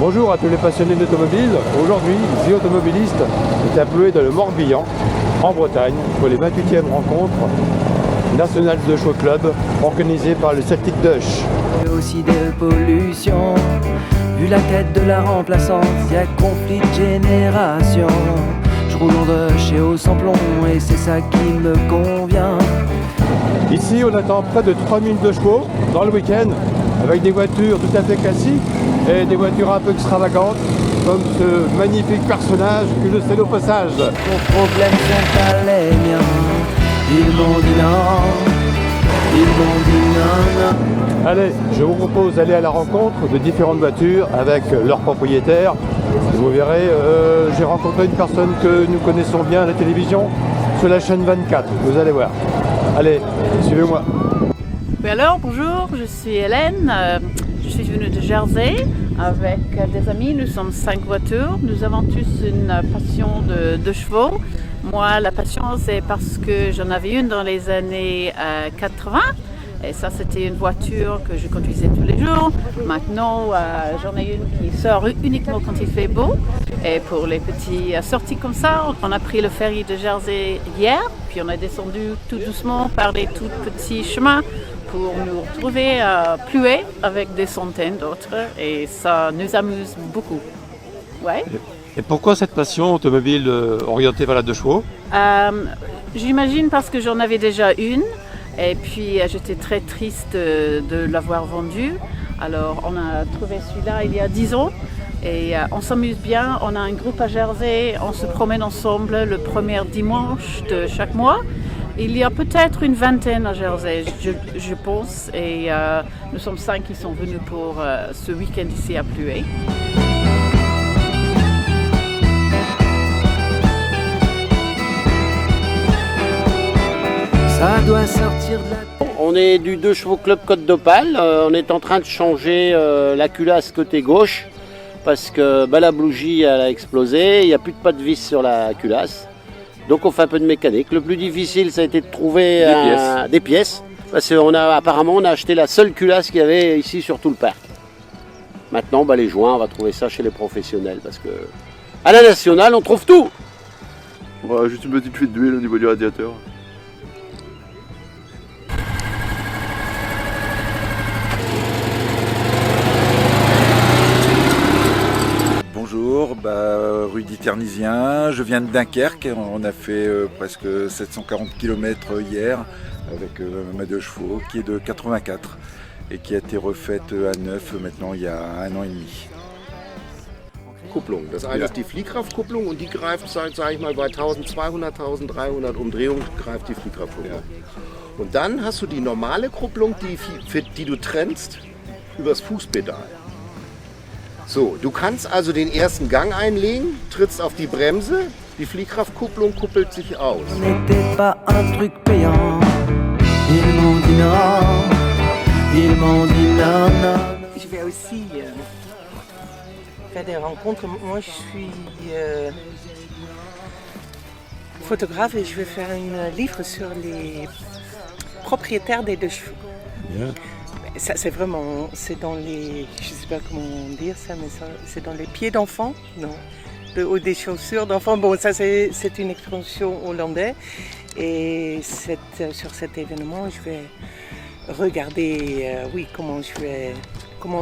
Bonjour à tous les passionnés d'automobile. Aujourd'hui, The Automobiliste est appelé dans le Morbihan, en Bretagne, pour les 28e rencontres nationales de show club organisées par le Celtic Dush. Il y a aussi des pollutions, vu la tête de la remplaçante, il y a conflit de génération. Je roule en rush et au sans-plomb et c'est ça qui me convient. Ici, on attend près de 3002 chevaux dans le week-end, avec des voitures tout à fait classiques et des voitures un peu extravagantes, comme ce magnifique personnage que je salue au passage. Vos problèmes sont pas les miens, ils m'ont dit non, ils m'ont dit non. Allez, je vous propose d'aller à la rencontre de différentes voitures avec leurs propriétaires. Vous verrez, j'ai rencontré une personne que nous connaissons bien à la télévision sur la chaîne 24, vous allez voir. Allez, suivez-moi. Oui, alors bonjour, je suis Hélène, je suis venue de Jersey avec des amis, nous sommes 5 voitures, nous avons tous une passion de chevaux. Moi la passion c'est parce que j'en avais une dans les années 80 et ça c'était une voiture que je conduisais tous les jours. Maintenant j'en ai une qui sort uniquement quand il fait beau et pour les petits sorties comme ça, on a pris le ferry de Jersey hier puis on est descendu tout doucement par les tout petits chemins pour nous retrouver à Pluet avec des centaines d'autres et ça nous amuse beaucoup. Ouais. Et pourquoi cette passion automobile orientée vers la deux chevaux? J'imagine parce que j'en avais déjà une et puis j'étais très triste de l'avoir vendue. Alors on a trouvé celui-là il y a 10 ans et on s'amuse bien. On a un groupe à Jersey, on se promène ensemble le premier dimanche de chaque mois. Il y a peut-être une vingtaine à Jersey, je pense, et nous sommes 5 qui sont venus pour ce week-end ici à Pluet. Ça doit sortir de la... On est du 2 chevaux club Côte d'Opale, on est en train de changer la culasse côté gauche parce que la bougie elle a explosé, il n'y a plus de pas de vis sur la culasse. Donc on fait un peu de mécanique. Le plus difficile ça a été de trouver des pièces parce qu'on a acheté la seule culasse qu'il y avait ici sur tout le parc. Maintenant les joints on va trouver ça chez les professionnels parce que à la nationale on trouve tout. Ouais, juste une petite fuite d'huile au niveau du radiateur. Bonjour, Rudy Ternisien, je viens de Dunkerque, on a fait presque 740 km hier avec ma 2 chevaux qui est de 84 et qui a été refaite à neuf maintenant il y a 1 an et demi. Kupplung. Das eine ist die Fliehkraftkupplung und die greift, sage ich mal, bei 1200, 1300 Umdrehungen greift die Fliehkraftkupplung. Und dann hast du die normale Kupplung, die du trennst übers Fußpedal. So, du kannst also den ersten Gang einlegen, trittst auf die Bremse, die Fliehkraftkupplung kuppelt sich aus. Ce n'était pas un truc payant, ils m'ont dit non, ils m'ont dit non, non. Je vais aussi faire des rencontres. Moi, je suis photographe et je vais faire un livre sur les propriétaires des 2 chevaux. Bien. Ça, c'est dans les, je sais pas comment dire ça, mais c'est dans les pieds d'enfants, non, ou des chaussures d'enfants. Bon, ça c'est une expression hollandaise. Et sur cet événement, je vais regarder, comment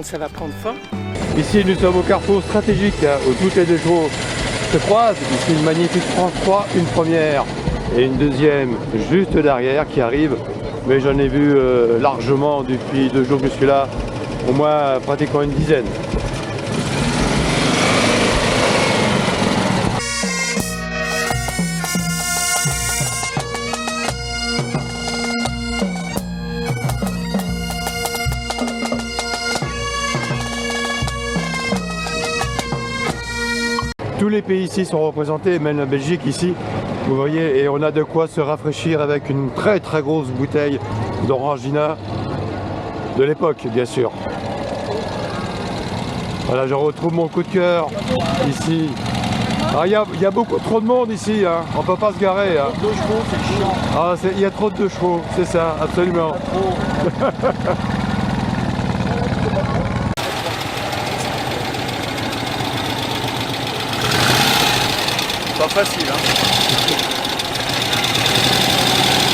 ça va prendre forme. Ici, nous sommes au carrefour stratégique où toutes les 2 chevaux se croisent. Ici, une magnifique France 3, une première et une deuxième juste derrière qui arrive. Mais j'en ai vu largement depuis 2 jours que je suis là, au moins pratiquement une dizaine. Tous les pays ici sont représentés, même la Belgique ici, vous voyez, et on a de quoi se rafraîchir avec une très très grosse bouteille d'Orangina de l'époque, bien sûr. Voilà, je retrouve mon coup de cœur ici. Il y a beaucoup trop de monde ici, hein. On ne peut pas se garer. Hein. 2 chevaux, c'est chiant. Ah, il y a trop de 2 chevaux, c'est ça, absolument. pas facile. Hein.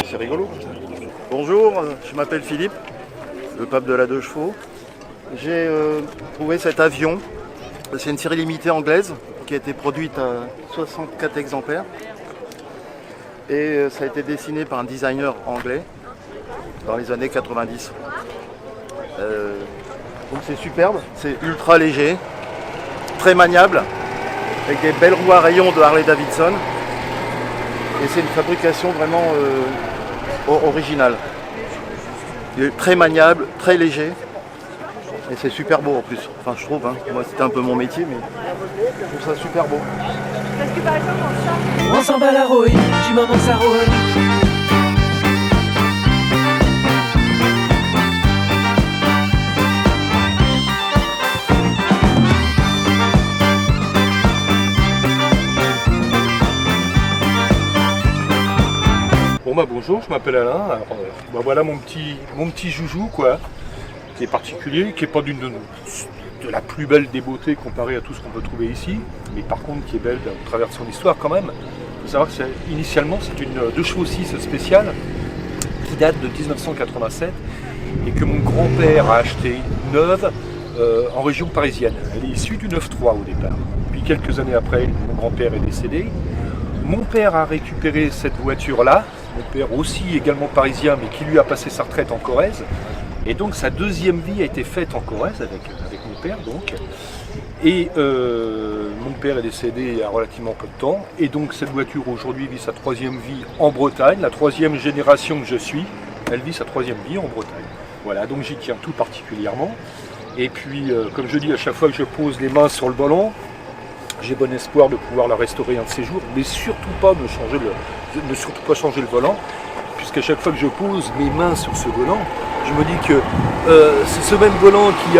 C'est rigolo. Bonjour, je m'appelle Philippe, le pape de la 2 chevaux. J'ai trouvé cet avion. C'est une série limitée anglaise qui a été produite à 64 exemplaires. Et ça a été dessiné par un designer anglais dans les années 90. Donc c'est superbe, c'est ultra léger, très maniable, avec des belles roues à rayons de Harley Davidson. Et c'est une fabrication vraiment originale. Il est très maniable, très léger. Et c'est super beau en plus. Enfin je trouve, hein. Moi c'était un peu mon métier, mais je trouve ça super beau. Parce que par exemple on s'en bat la rouille, du moment que ça roule. Bon bah bonjour, je m'appelle Alain. Alors, voilà mon petit joujou quoi, qui est particulier, qui est pas de la plus belle des beautés comparée à tout ce qu'on peut trouver ici, mais par contre qui est belle au travers de son histoire quand même. Il faut savoir que initialement c'est une 2 chevaux 6 spéciale qui date de 1987 et que mon grand-père a acheté neuve en région parisienne. Elle est issue du 9-3 au départ. Puis quelques années après, mon grand-père est décédé. Mon père a récupéré cette voiture-là, mon père aussi également parisien, mais qui lui a passé sa retraite en Corrèze. Et donc sa deuxième vie a été faite en Corrèze avec mon père donc. Et mon père est décédé il y a relativement peu de temps. Et donc cette voiture aujourd'hui vit sa 3e vie en Bretagne. La 3e génération que je suis, elle vit sa 3e vie en Bretagne. Voilà, donc j'y tiens tout particulièrement. Et puis comme je dis à chaque fois que je pose les mains sur le volant, j'ai bon espoir de pouvoir la restaurer un de ces jours, mais surtout pas ne surtout pas changer le volant, puisqu'à chaque fois que je pose mes mains sur ce volant, je me dis que c'est ce même volant qui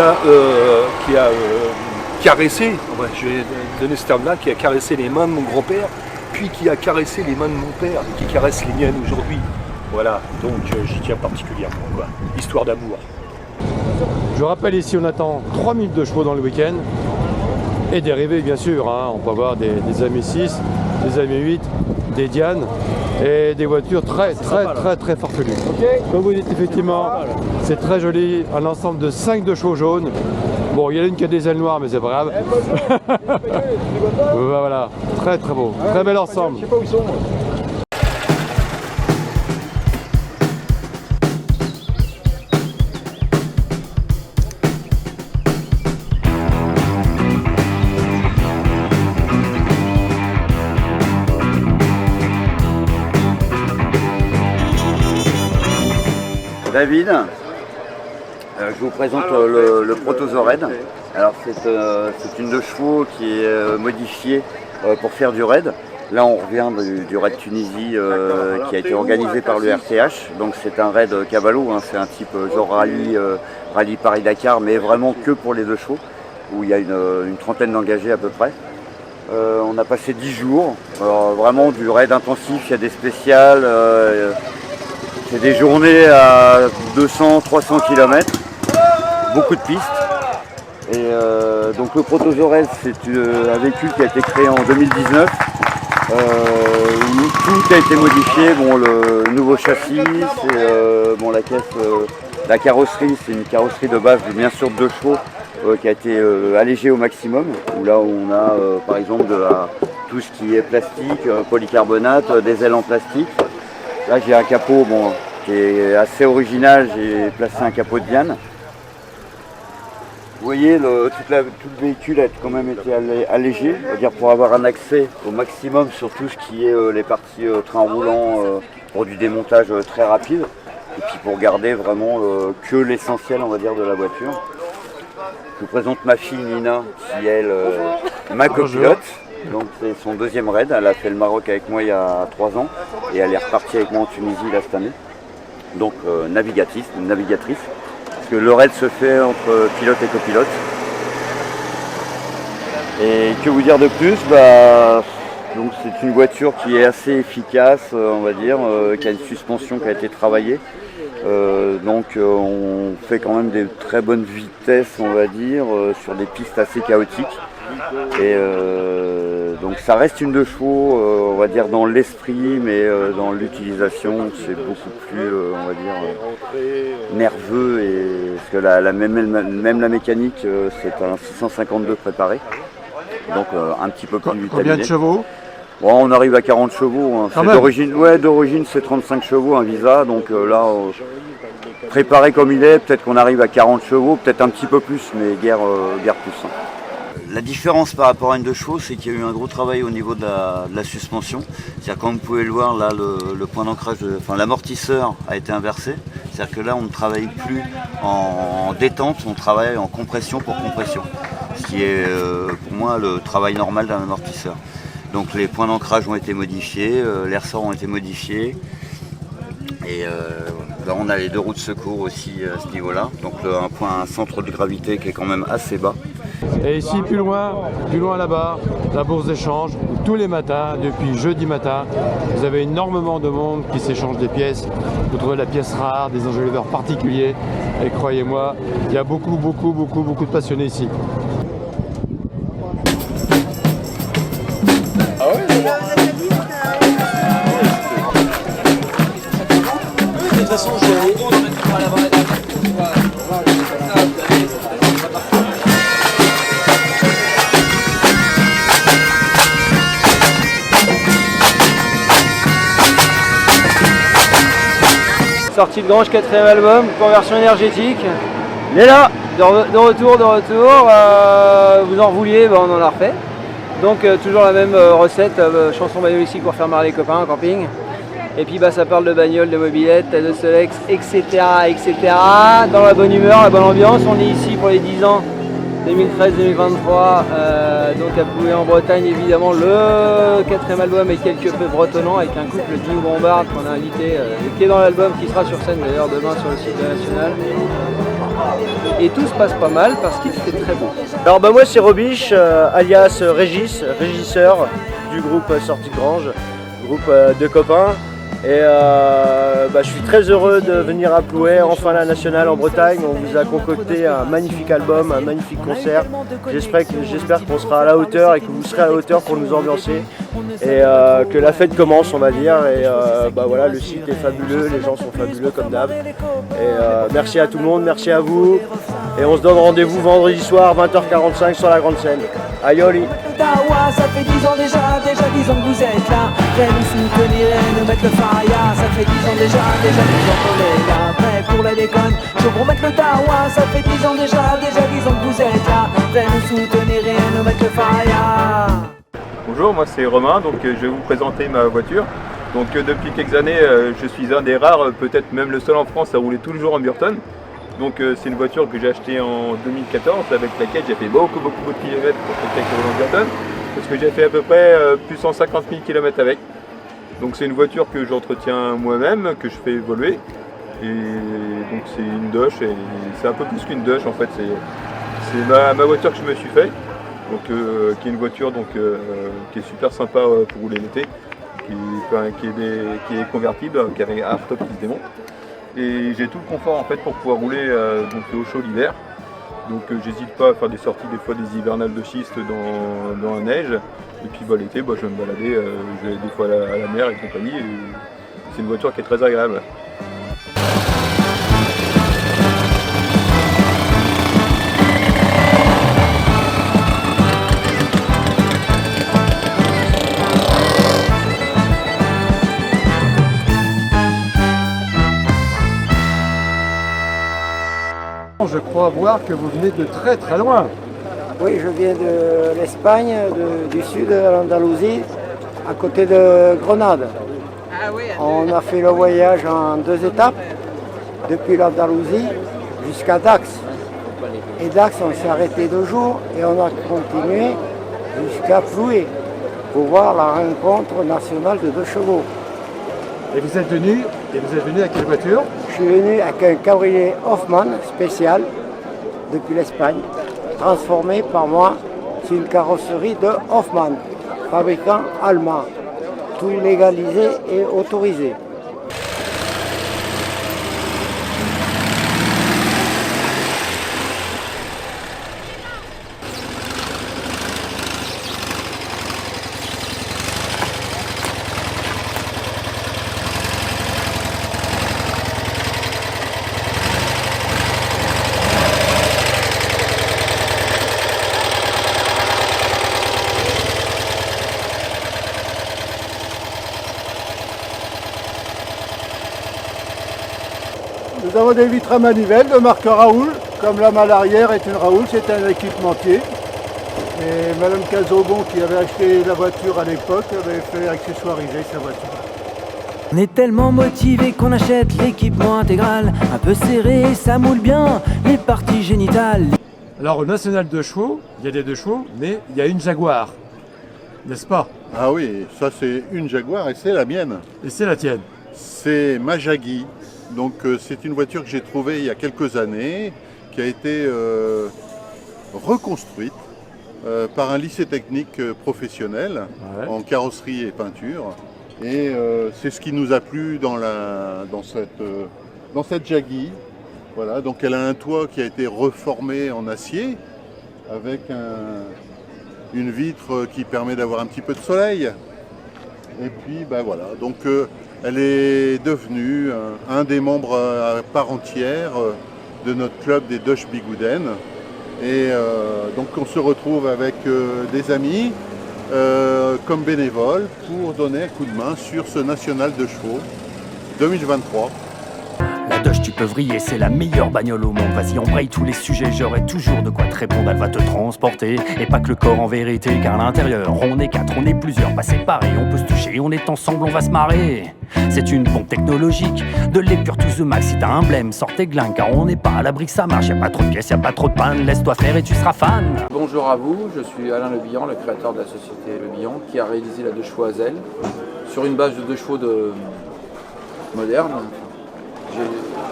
a caressé, je vais donner ce terme-là, qui a caressé les mains de mon grand-père, puis qui a caressé les mains de mon père, et qui caresse les miennes aujourd'hui. Voilà, donc j'y tiens particulièrement, quoi. Histoire d'amour. Je rappelle ici, on attend 3000 de chevaux dans le week-end. Et dérivés bien sûr, hein. On peut avoir des AMI6, des AMI8, des Diane et des voitures très farfelues. Comme vous dites effectivement, c'est très joli, un ensemble de 5 de chevaux jaunes. Bon, il y en a une qui a des ailes noires mais c'est pas grave. Voilà, très beau, très bel ensemble. Je sais pas où ils sont. David, je vous présente le Protozoraid. Alors c'est une 2 chevaux qui est modifiée pour faire du raid. Là on revient du raid Tunisie qui a été organisé par le RTH. Donc c'est un raid cavallo, hein, c'est un type genre rallye Paris-Dakar, mais vraiment que pour les 2 chevaux, où il y a une trentaine d'engagés à peu près. On a passé 10 jours, vraiment du raid intensif, il y a des spéciales. C'est des journées à 200-300 km, beaucoup de pistes. Et donc le Protozoraid, c'est un véhicule qui a été créé en 2019, où tout a été modifié. Bon, le nouveau châssis, c'est la caisse, la carrosserie, c'est une carrosserie de base, bien sûr de 2 chevaux, qui a été allégée au maximum. Où là on a par exemple tout ce qui est plastique, polycarbonate, des ailes en plastique. Là j'ai un capot qui est assez original, j'ai placé un capot de Diane. Vous voyez, tout le véhicule a quand même été allégé, c'est-à-dire pour avoir un accès au maximum sur tout ce qui est les parties train roulant pour du démontage très rapide. Et puis pour garder vraiment que l'essentiel, on va dire, de la voiture. Je vous présente ma fille Nina, qui est ma copilote. Donc c'est son 2e raid, elle a fait le Maroc avec moi il y a 3 ans et elle est repartie avec moi en Tunisie là cette année. Donc navigatrice, parce que le raid se fait entre pilote et copilote. Et que vous dire de plus, donc c'est une voiture qui est assez efficace, on va dire, qui a une suspension qui a été travaillée. Donc on fait quand même des très bonnes vitesses, on va dire, sur des pistes assez chaotiques. Et Donc ça reste une 2 chevaux, on va dire dans l'esprit, mais dans l'utilisation c'est beaucoup plus, on va dire, nerveux. Parce que même la mécanique, c'est un 652 préparé, donc un petit peu plus vitaminé. Combien de chevaux? Bon, on arrive à 40 chevaux. Hein. D'origine c'est 35 chevaux un Visa, donc là, préparé comme il est, peut-être qu'on arrive à 40 chevaux, peut-être un petit peu plus, mais guère plus. Hein. La différence par rapport à une 2 chevaux, c'est qu'il y a eu un gros travail au niveau de la suspension. C'est-à-dire, comme vous pouvez le voir, là, le point d'ancrage, l'amortisseur a été inversé. C'est-à-dire que là, on ne travaille plus en détente, on travaille en compression pour compression. Ce qui est, pour moi, le travail normal d'un amortisseur. Donc, les points d'ancrage ont été modifiés, les ressorts ont été modifiés. Et là, on a les 2 roues de secours aussi à ce niveau-là. Donc, un centre de gravité qui est quand même assez bas. Et ici, plus loin là-bas, la bourse d'échange, où tous les matins, depuis jeudi matin, vous avez énormément de monde qui s'échange des pièces. Vous trouvez la pièce rare, des enjoliveurs particuliers. Et croyez-moi, il y a beaucoup de passionnés ici. De toute façon, sortie de Grange, 4e album, conversion énergétique. Il est là, de retour. Vous en vouliez, on en a refait. Donc toujours la même recette, chanson bagnole ici pour faire marrer les copains en camping. Et puis ça parle de bagnole, de mobilette, de Solex, etc. Dans la bonne humeur, la bonne ambiance. On est ici pour les 10 ans 2013-2023, donc à Ploué en Bretagne, évidemment le 4e album et quelque peu bretonnant avec un couple Dino Bombard qu'on a invité, qui est dans l'album, qui sera sur scène d'ailleurs demain sur le site de National. Et tout se passe pas mal parce qu'il fait très beau. Alors moi c'est Robiche, alias régisseur du groupe Sortie de Grange, groupe de copains. Et je suis très heureux de venir à Ploué, enfin la Nationale en Bretagne. On vous a concocté un magnifique album, un magnifique concert. J'espère qu'on sera à la hauteur et que vous serez à la hauteur pour nous ambiancer. Et que la fête commence, on va dire. Et voilà, le site est fabuleux, les gens sont fabuleux comme d'hab. Et merci à tout le monde, merci à vous. Et on se donne rendez-vous vendredi soir, 20h45 sur la grande scène. Aioli! Ça fait 10 ans déjà 10 ans que vous êtes là. Prêt nous soutenir et nous mettre le faria. Ça fait 10 ans déjà 10 ans qu'on est là. Prêt pour la déconne, je vous mettre le tawa. Ça fait 10 ans déjà 10 ans que vous êtes là. Prêt nous soutenir et nous mettre le faria. Bonjour, moi c'est Romain, donc je vais vous présenter ma voiture. Donc depuis quelques années, je suis un des rares, peut-être même le seul en France à rouler tous les jours en Burton. Donc c'est une voiture que j'ai achetée en 2014 avec laquelle j'ai fait beaucoup de kilomètres pour quelqu'un qui roule en Burton, parce que j'ai fait à peu près plus de 150 000 km avec. Donc c'est une voiture que j'entretiens moi-même, que je fais évoluer. Et donc c'est une Dodge, et c'est un peu plus qu'une Dodge en fait, c'est ma voiture que je me suis fait. Donc, qui est une voiture donc, qui est super sympa pour rouler l'été, qui est convertible, qui a un hardtop qui se démonte. Et j'ai tout le confort en fait pour pouvoir rouler donc au chaud l'hiver. Donc j'hésite pas à faire des sorties, des fois des hivernales de schiste dans la neige. Et puis l'été, je vais me balader, je vais des fois à la mer et compagnie. Et c'est une voiture qui est très agréable. Je crois voir que vous venez de très loin. Oui, je viens de l'Espagne, du sud de l'Andalousie, à côté de Grenade. On a fait le voyage en 2 étapes, depuis l'Andalousie jusqu'à Dax. Et Dax, on s'est arrêté 2 jours et on a continué jusqu'à Ploué pour voir la rencontre nationale de 2 chevaux. Et vous êtes venu à quelle voiture? Je suis venu avec un cabriolet Hoffmann spécial depuis l'Espagne, transformé par moi sur une carrosserie de Hoffmann, fabricant allemand, tout légalisé et autorisé. sont des vitres à manivelle de marque Raoul. Comme la malle arrière est une Raoul, c'est un équipementier. Et Madame Cazobon, qui avait acheté la voiture à l'époque, avait fait accessoiriser sa voiture. On est tellement motivé qu'on achète l'équipement intégral. Un peu serré, ça moule bien les parties génitales. Alors au National de chevaux, il y a des 2 chevaux, mais il y a une Jaguar, n'est-ce pas? Ah oui, ça c'est une Jaguar et c'est la mienne. Et c'est la tienne? C'est ma Jaggi. Donc c'est une voiture que j'ai trouvée il y a quelques années, qui a été reconstruite par un lycée technique professionnel en carrosserie et peinture. Et c'est ce qui nous a plu dans cette Jaggi. Voilà, donc elle a un toit qui a été reformé en acier avec une vitre qui permet d'avoir un petit peu de soleil. Et puis ben voilà, donc elle est devenue un des membres à part entière de notre club des Deutsche Bigouden. Et donc on se retrouve avec des amis comme bénévoles pour donner un coup de main sur ce National de chevaux 2023. La Dodge, tu peux vriller, c'est la meilleure bagnole au monde. Vas-y, embraye tous les sujets, j'aurai toujours de quoi te répondre. Elle va te transporter, et pas que le corps en vérité. Car à l'intérieur, on est 4, on est plusieurs, pas séparés. On peut se toucher, on est ensemble, on va se marrer. C'est une pompe technologique, de l'épure to the max. Si t'as un blême, sors tes glingues, car on n'est pas à l'abri que ça marche. Y'a pas trop de pièces, y'a pas trop de panne, laisse-toi faire et tu seras fan. Bonjour à vous, je suis Alain Le Billon, le créateur de la société Le Billon, qui a réalisé la 2 chevaux Hazel sur une base de 2 chevaux moderne.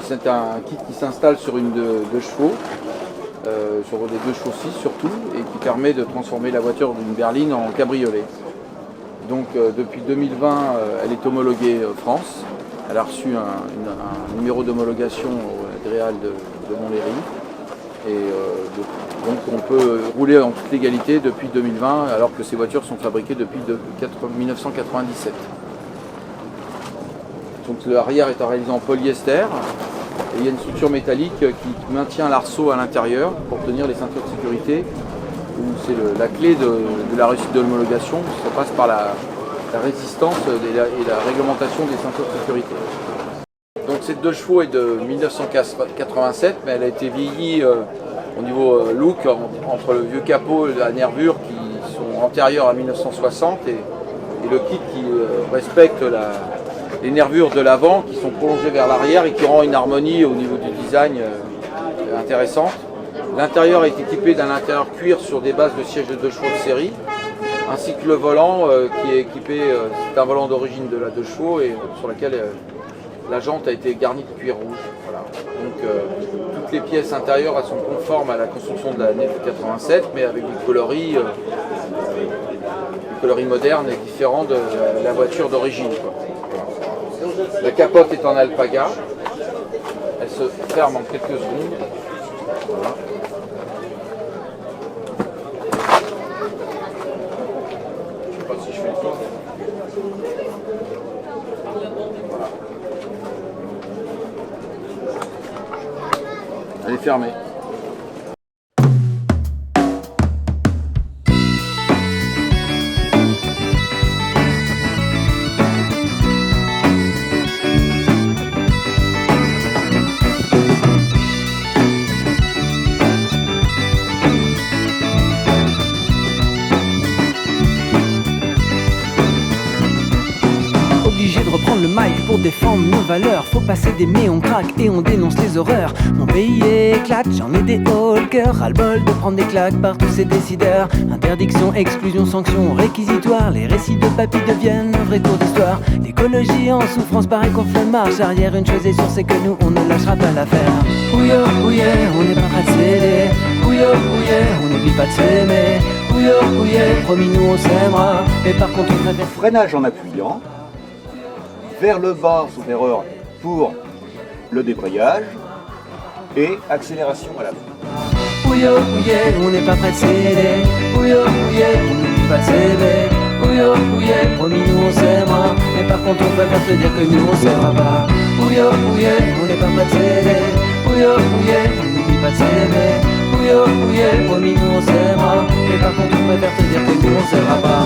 C'est un kit qui s'installe sur une 2 chevaux, sur des 2 châssis surtout, et qui permet de transformer la voiture d'une berline en cabriolet. Donc depuis 2020, elle est homologuée France. Elle a reçu un numéro d'homologation au DREAL de Montlhéry. Et donc on peut rouler en toute légalité depuis 2020, alors que ces voitures sont fabriquées depuis 1997. Donc l'arrière est réalisé en polyester. Et il y a une structure métallique qui maintient l'arceau à l'intérieur pour tenir les ceintures de sécurité. C'est la clé de la réussite de l'homologation, ça passe par la résistance et la réglementation des ceintures de sécurité. Donc cette 2 chevaux est de 1987, mais elle a été vieillie au niveau look entre le vieux capot et la nervure qui sont antérieures à 1960 et le kit qui respecte les nervures de l'avant qui sont prolongées vers l'arrière et qui rend une harmonie au niveau du design intéressante. L'intérieur est équipé d'un intérieur cuir sur des bases de sièges de 2 chevaux de série, ainsi que le volant qui est équipé, c'est un volant d'origine de la 2 chevaux et sur lequel la jante a été garnie de cuir rouge. Voilà. Donc toutes les pièces intérieures elles sont conformes à la construction de l'année 87, mais avec des coloris modernes et différents de la voiture d'origine. La capote est en alpaga, elle se ferme en quelques secondes. Voilà. Je ne sais pas si je fais le tour. Voilà. Elle est fermée. Le mic pour défendre nos valeurs. Faut passer des mais on craque et on dénonce les horreurs. Mon pays éclate, j'en ai des hauts le cœur. Ras-le-bol de prendre des claques par tous ces décideurs. Interdiction, exclusion, sanction, réquisitoire. Les récits de papy deviennent un vrai cours d'histoire. L'écologie en souffrance paraît qu'on fait marche arrière. Une chose est sûre, c'est que nous on ne lâchera pas l'affaire. Ouyo, ouye, on n'est pas prêt de céder. Ouyo, ouye, on n'oublie pas de s'aimer. Ouyo, ouye, promis nous on s'aimera. Mais par contre on préfère freinage en appuyant. Vers le bas, sauf erreur, pour le débrayage et accélération à l'avant. Ouyo, ouye, on n'est pas prêt de céder. Ouyo, ouye, on n'oublie pas de s'aimer. Ouyo, ouye, promis nous on s'aimera. Mais par contre on préfère te dire que nous on s'aimera pas. Ouyo, ouye, on n'est pas prêt de céder. Ouyo, ouye, on n'oublie pas de s'aimer. Ouyo, ouye, promis nous on s'aimera. Mais par contre on préfère te dire que nous on s'aimera pas.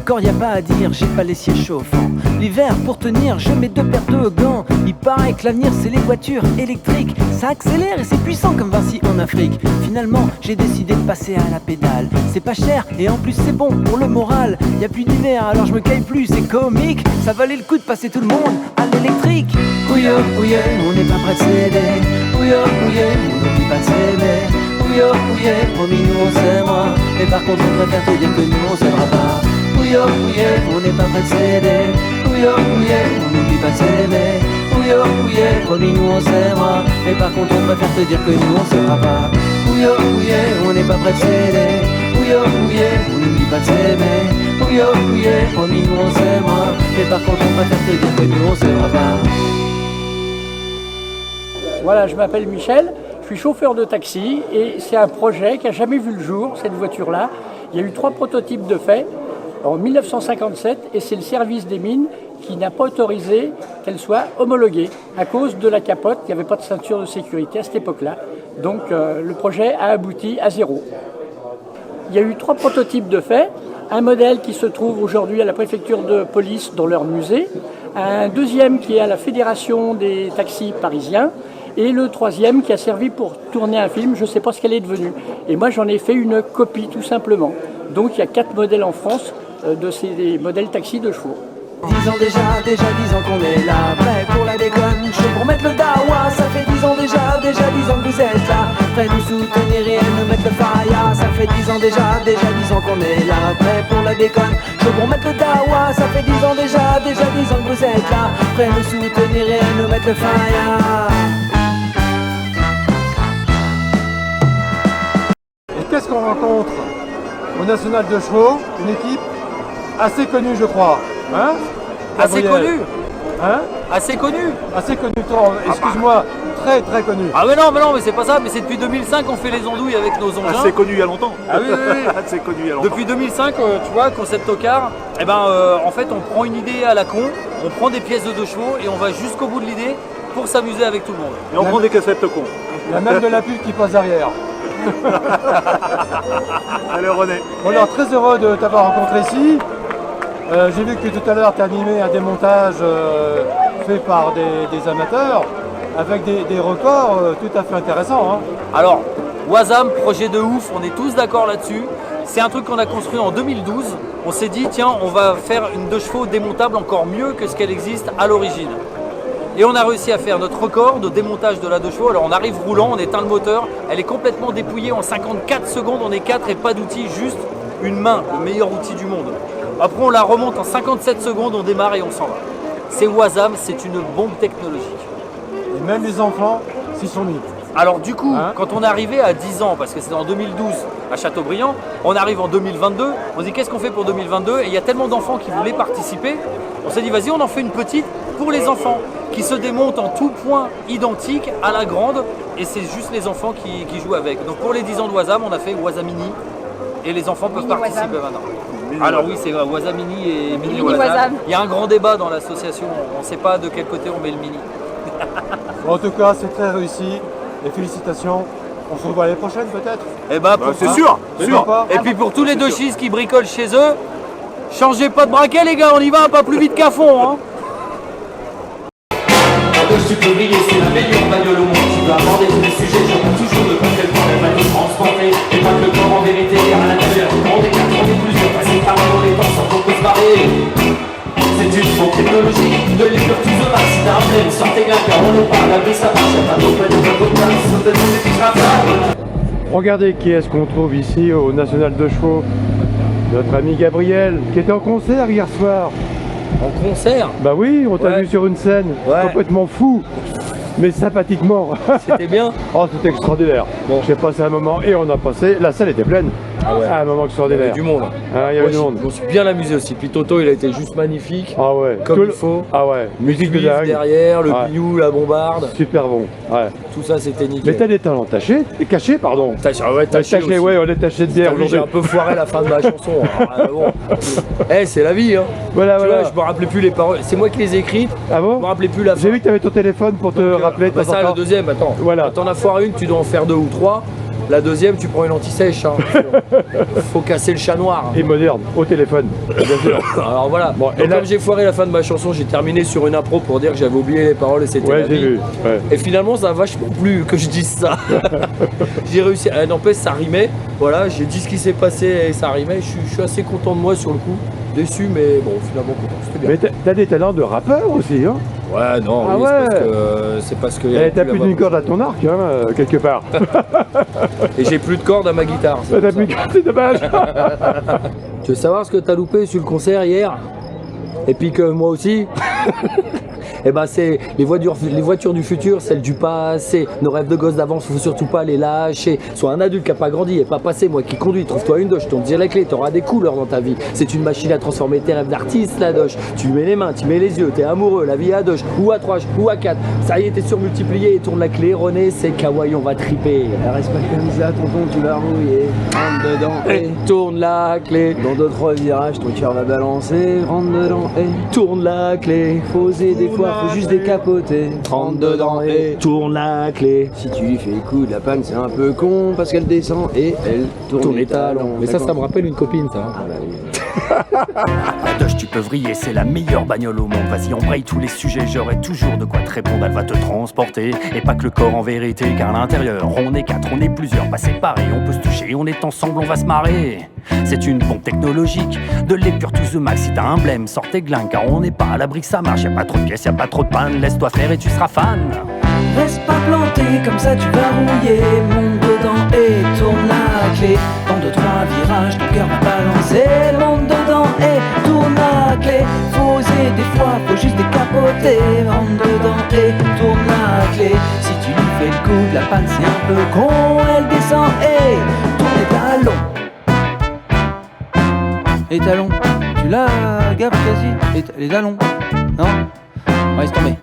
encore y a pas à dire, j'ai pas les sièges chauffants. L'hiver pour tenir, je mets 2 paires de gants. Il paraît que l'avenir c'est les voitures électriques. Ça accélère et c'est puissant comme Vinci en Afrique. Finalement j'ai décidé de passer à la pédale. C'est pas cher et en plus c'est bon pour le moral. Y a plus d'hiver alors je me caille plus, c'est comique. Ça valait le coup de passer tout le monde à l'électrique. Ouyo, ouye, on n'est pas prêt de céder. Ouyo, ouye, on n'oublie pas de s'aimer. Ouyo, ouye, promis nous on s'aimera. Mais par contre on préfère te dire que nous on s'aimera pas. Ouyo, ouye, on n'est pas prêt de céder. Ouyo, ouye, on n'oublie pas de s'aimer. Ouyo, ouye, promis nous on s'aimera. Mais par contre on préfère te dire que nous on s'aimera pas. Ouyo, ouye, on n'est pas prêt de céder. Ouyo, ouye, on n'oublie pas de s'aimer. Ouyo, ouye, promis nous on s'aimera. Mais par contre on préfère te dire que nous on s'aimera pas. Voilà, je m'appelle Michel, je suis chauffeur de taxi et c'est un projet qui n'a jamais vu le jour, cette voiture-là. Il y a eu 3 prototypes de fait en 1957 et c'est le service des mines qui n'a pas autorisé qu'elle soit homologuée à cause de la capote. Il n'y avait pas de ceinture de sécurité à cette époque-là. Donc le projet a abouti à 0. Il y a eu 3 prototypes de fait. Un modèle qui se trouve aujourd'hui à la préfecture de police dans leur musée. Un deuxième qui est à la Fédération des taxis parisiens. Et le 3e qui a servi pour tourner un film, je ne sais pas ce qu'elle est devenue. Et moi j'en ai fait une copie tout simplement. Donc il y a 4 modèles en France de ces modèles taxis de chevaux. 10 ans déjà 10 ans qu'on est là, prêt pour la déconne, chaud pour mettre le dawa. Ça fait 10 ans déjà 10 ans que vous êtes là, prêt nous soutenir et nous mettre le faya. Ça fait 10 ans déjà 10 ans qu'on est là, prêt pour la déconne, chaud pour mettre le dawa. Ça fait 10 ans déjà 10 ans que vous êtes là, prêt nous soutenir et nous mettre le faya. Et qu'est-ce qu'on rencontre au National de Chevaux? Une équipe assez connue, je crois. Hein? Assez connu. Hein? Assez connu. Assez connu, excuse-moi, très très connu. Ah mais non, mais c'est pas ça, mais c'est depuis 2005 qu'on fait les andouilles avec nos engins. Assez connu il y a longtemps. Ah oui, oui, oui. Assez connu il y a longtemps. Depuis 2005, tu vois, concept au car, eh ben, en fait on prend une idée à la con, on prend des pièces de 2 chevaux et on va jusqu'au bout de l'idée pour s'amuser avec tout le monde. Et on prend des cassettes cons. Il y a même de la pub qui passe derrière. Allez René. Bon, alors très heureux de t'avoir rencontré ici. J'ai vu que tout à l'heure tu as animé un démontage fait par des amateurs avec des records tout à fait intéressants. Hein. Alors, Wasam, projet de ouf, on est tous d'accord là-dessus. C'est un truc qu'on a construit en 2012. On s'est dit, tiens, on va faire une 2 chevaux démontable encore mieux que ce qu'elle existe à l'origine. Et on a réussi à faire notre record de démontage de la 2 chevaux. Alors on arrive roulant, on éteint le moteur, elle est complètement dépouillée en 54 secondes, on est 4 et pas d'outil, juste une main, le meilleur outil du monde. Après on la remonte en 57 secondes, on démarre et on s'en va. C'est Wasam, c'est une bombe technologique. Et même les enfants s'y sont mis. Alors du coup, quand on est arrivé à 10 ans, parce que c'était en 2012 à Châteaubriand, on arrive en 2022, on se dit qu'est-ce qu'on fait pour 2022? Et il y a tellement d'enfants qui voulaient participer, on s'est dit vas-y on en fait une petite pour les enfants, qui se démonte en tout point identique à la grande, et c'est juste les enfants qui jouent avec. Donc pour les 10 ans de Wasam, on a fait Wasamini, et les enfants peuvent participer maintenant. Alors oui, c'est Wasamini et Mini Wasam. Il y a un grand débat dans l'association, on ne sait pas de quel côté on met le mini. En tout cas, c'est très réussi, et félicitations. On se revoit l'année prochaine peut-être. Eh ben, c'est sûr, sûr. Et puis pour tous les dochistes qui bricolent chez eux, changez pas de braquet les gars, on y va pas plus vite qu'à fond. Hein. Tu peux briller, c'est la meilleure bagnole au monde. Tu peux aborder tous les sujets, j'entends toujours de quoi quel point elle va nous transporter. Et pas que le corps en vérité, car à l'intérieur, on est 4, on est plusieurs, passer par dans les temps sans qu'on peut se barrer. C'est une bombe technologique, de l'hypertuse au max, c'est un flemme, sortez là, car on nous parle, la vie ça marche, y'a pas d'open, y'a pas d'open, c'est peut-être des petits rafales. Regardez qui est-ce qu'on trouve ici au National de Chevaux. Notre ami Gabriel, qui était en concert hier soir. En concert? Bah oui, on t'a vu sur une scène, complètement fou, mais sympathiquement. C'était bien. Oh, c'était extraordinaire. Bon, j'ai passé un moment et on a passé, la salle était pleine. Ah ouais. Un moment extraordinaire. Il y avait du monde. Ah, il y avait du monde. Je me suis bien amusé aussi. Puis Toto, il a été juste magnifique. Ah ouais. Comme il faut. Ah ouais. Musique de dingue. Derrière, le bignou, la bombarde. Super bon. Ouais. Tout ça, c'était nickel. Mais t'as des talents cachés, pardon. Taché, ouais, on est taché de bière. J'ai un peu foiré la fin de ma chanson. Bon. C'est la vie, hein. Voilà, tu vois, je me rappelais plus les paroles. C'est moi qui les ai écrites. Ah bon? Je me rappelais plus la fin. J'ai vu que t'avais ton téléphone pour te rappeler. Ça, le deuxième, attends. Voilà. Quand t'en as foiré une, tu dois en faire 2 ou 3. La deuxième, tu prends une anti-sèche. Hein. Faut casser le chat noir. Et moderne, au téléphone, bien sûr. Alors voilà. Bon, Donc, comme j'ai foiré la fin de ma chanson, j'ai terminé sur une impro pour dire que j'avais oublié les paroles et c'était Ouais, la j'ai vie. vu. Ouais. Et finalement, ça a vachement plu que je dise ça. J'ai réussi. N'empêche, ça rimait. Voilà, j'ai dit ce qui s'est passé et ça rimait. Je suis assez content de moi sur le coup. Déçu, mais bon, finalement content. C'était bien. Mais t'as des talents de rappeur aussi, hein? Ouais, non, Ah oui, ouais. c'est parce que. T'as plus d'une corde à ton arc, hein, quelque part. Et j'ai plus de cordes à ma guitare. T'as plus de corde, c'est dommage. Tu veux savoir ce que t'as loupé sur le concert hier? Et puis que moi aussi? Eh ben c'est les voitures du futur, celles du passé. Nos rêves de gosse d'avance, faut surtout pas les lâcher. Sois un adulte qui a pas grandi et pas passé, moi qui conduis. Trouve-toi une doge, t'en tire les clés, t'auras des couleurs dans ta vie. C'est une machine à transformer tes rêves d'artiste, la doge. Tu mets les mains, tu mets les yeux, t'es amoureux, la vie à doge, ou à 3 ou à 4. Ça y est, t'es surmultiplié et tourne la clé, René, c'est kawaii, on va triper. Reste pas comme ça, tonton, tu vas rouiller. Rentre dedans Et tourne la clé. Dans 2-3 virages, ton cœur va balancer. Rentre dedans et tourne la clé. faut oser des fois, faut juste décapoter. Rentre dedans et tourne la clé. Si tu lui fais le coup de la panne, c'est un peu con parce qu'elle descend et elle tourne les talons. Mais ça me rappelle une copine, ça. Ah bah oui. La Dodge, tu peux vriller, c'est la meilleure bagnole au monde. Vas-y, embraye tous les sujets, j'aurai toujours de quoi te répondre. Elle va te transporter, et pas que le corps en vérité. Car à l'intérieur, on est 4, on est plusieurs, pas séparés. On peut se toucher, on est ensemble, on va se marrer. C'est une pompe technologique, de l'épure to the max. Si t'as un blême, sors tes glingues, car on n'est pas à l'abri que ça marche. Y'a pas trop de pièces, y'a pas trop de panne, laisse-toi faire et tu seras fan. Reste pas planté, comme ça tu vas rouiller. Monte dedans et tourne la clé. Dans 2-3 virages, ton cœur va balancer. Monte dedans et tourne la clé. Faut oser des fois, faut juste décapoter. Monte dedans et tourne la clé. Si tu lui fais le coup de la panne, c'est un peu con. Elle descend et tourne les talons. Les talons, tu l'as, Gab, quasi? Les talons, non? Reste tombé.